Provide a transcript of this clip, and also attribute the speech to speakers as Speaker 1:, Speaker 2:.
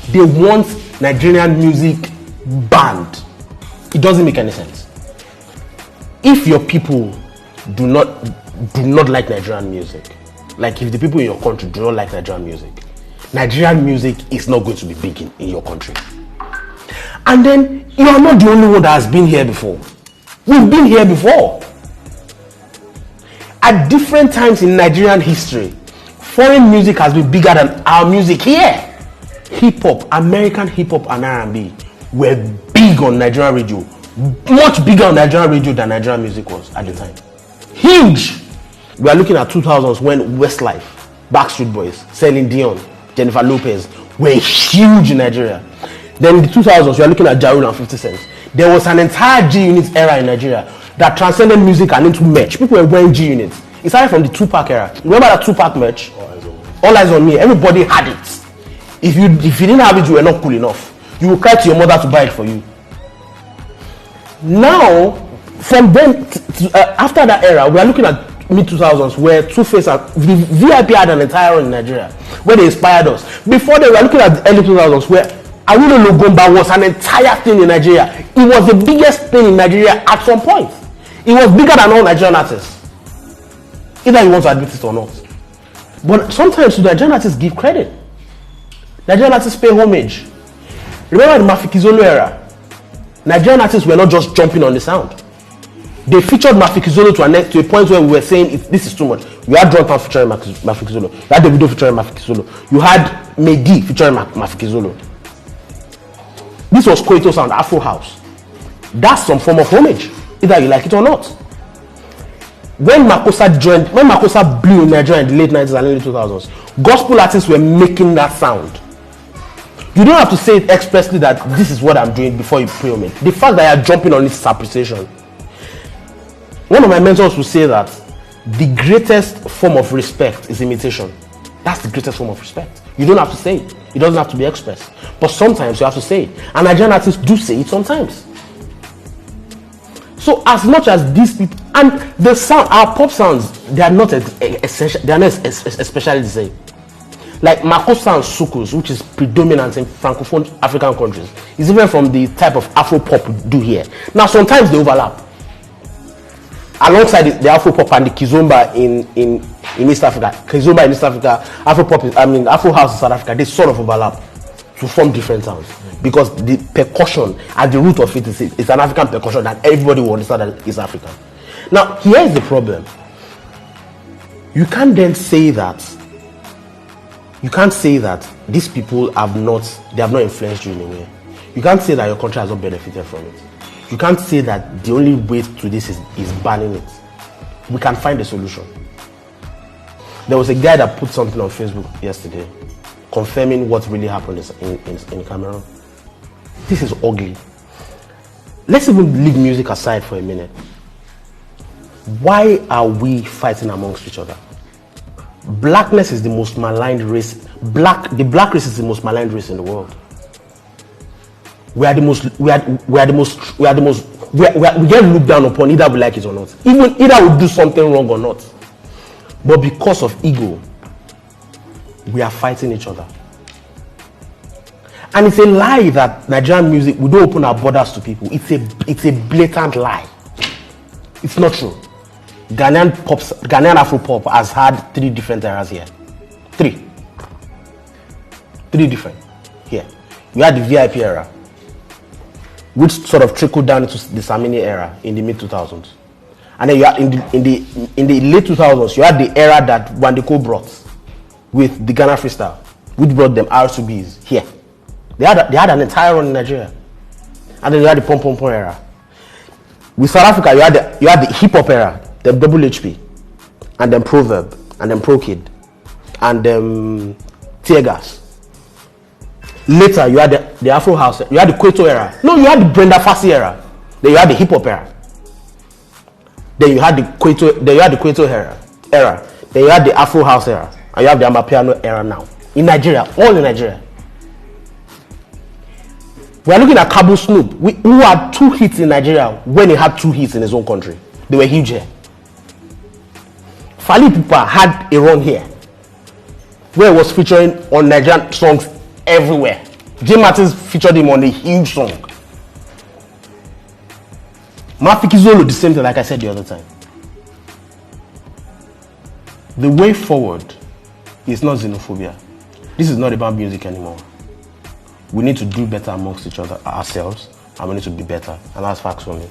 Speaker 1: they want Nigerian music banned. It doesn't make any sense. If your people do not like Nigerian music, like if the people in your country do not like Nigerian music is not going to be big in your country. And then you are not the only one that has been here before. We've been here before. At different times in Nigerian history, foreign music has been bigger than our music here. Hip-hop, American hip-hop and R&B were big on Nigerian radio. Much bigger on Nigerian radio than Nigerian music was at the time. Huge! We are looking at 2000s when Westlife, Backstreet Boys, Celine Dion, Jennifer Lopez were huge in Nigeria. Then in the 2000s, we are looking at Ja Rule and 50 Cent. There was an entire G-Unit era in Nigeria that transcended music and into merch. People were wearing G-Units. It started from the Tupac era. Remember that Tupac merch? All Eyes on Me. Everybody had it. If you didn't have it, you were not cool enough. You would cry to your mother to buy it for you. Now, from then, after that era, we are looking at mid-2000s where Two-Face and the VIP had an entire run in Nigeria where they inspired us. Before they were looking at the early 2000s where Awilo Logomba was an entire thing in Nigeria. It was the biggest thing in Nigeria at some point. It was bigger than all Nigerian artists. Either you want to admit it or not. But sometimes Nigerian artists give credit. Nigerian artists pay homage. Remember the Mafikizolo era? Nigerian artists were not just jumping on the sound. They featured Mafikizolo to a point where we were saying, this is too much. You had Druntown featuring Mafikizolo. You had Davido featuring Mafikizolo. You had Mehdi featuring Mafikizolo. This was Kwaito sound, Afro house. That's some form of homage, either you like it or not. When Makosa blew in Nigeria in the late 90s and early 2000s, gospel artists were making that sound. You don't have to say it expressly that this is what I'm doing before you pray on me. The fact that you're jumping on it is appreciation. One of my mentors would say that the greatest form of respect is imitation. That's the greatest form of respect. You don't have to say it. It doesn't have to be expressed. But sometimes you have to say it. And Nigerian artists do say it sometimes. So as much as these people, and the sound, our pop sounds, they are not essential, they are not especially the same. Like Makosa and Soukous, which is predominant in Francophone African countries, is different from the type of Afro pop we do here. Now sometimes they overlap. Alongside the Afro pop and the Kizomba in East Africa, Kizomba in East Africa, Afro pop, Afro house in South Africa, they sort of overlap to form different sounds because the percussion at the root of it is an African percussion that everybody will understand that is African. Now here is the problem. You can't then say that. You can't say that these people have not influenced you in a way. You can't say that your country has not benefited from it. You can't say that the only way to this is banning it. We can find a solution. There was a guy that put something on Facebook yesterday confirming what really happened in Cameroon. This is ugly. Let's even leave music aside for a minute. Why are we fighting amongst each other? Blackness is the most maligned race. The black race is the most maligned race in the world. We get looked down upon either we like it or not. Either we do something wrong or not. But because of ego, we are fighting each other. And it's a lie that Nigerian music, we don't open our borders to people. It's a blatant lie. It's not true. Ghanaian Afro pop has had 3 different eras here. 3 different here. We had the VIP era, which sort of trickled down into the Samini era in the mid 2000s, and then you had in the late 2000s you had the era that Wandiko brought with the Ghana freestyle, which brought them R2Bs here. They had an entire run in Nigeria, and then you had the Pom Pom Pom era. With South Africa, you had the hip hop era. Then Double HP, and then Proverb, and then Pro Kid, and then Tear Gas. Later, you had the Afro House, you had the Kwaito era. No, you had the Brenda Fassie era. Then you had the hip hop era. Then you had the Kwaito era. Then you had the Afro House era, and you have the Amapiano era now in Nigeria, all in Nigeria. We are looking at Cabo Snoop, who had 2 hits in Nigeria when he had 2 hits in his own country. They were huge here. Fally Ipupa had a run here where he was featuring on Nigerian songs everywhere. J Martins featured him on a huge song. Mafiki Zolo, the same thing, like I said the other time. The way forward is not xenophobia. This is not about music anymore. We need to do better amongst each other, ourselves, and we need to be better. And that's facts only.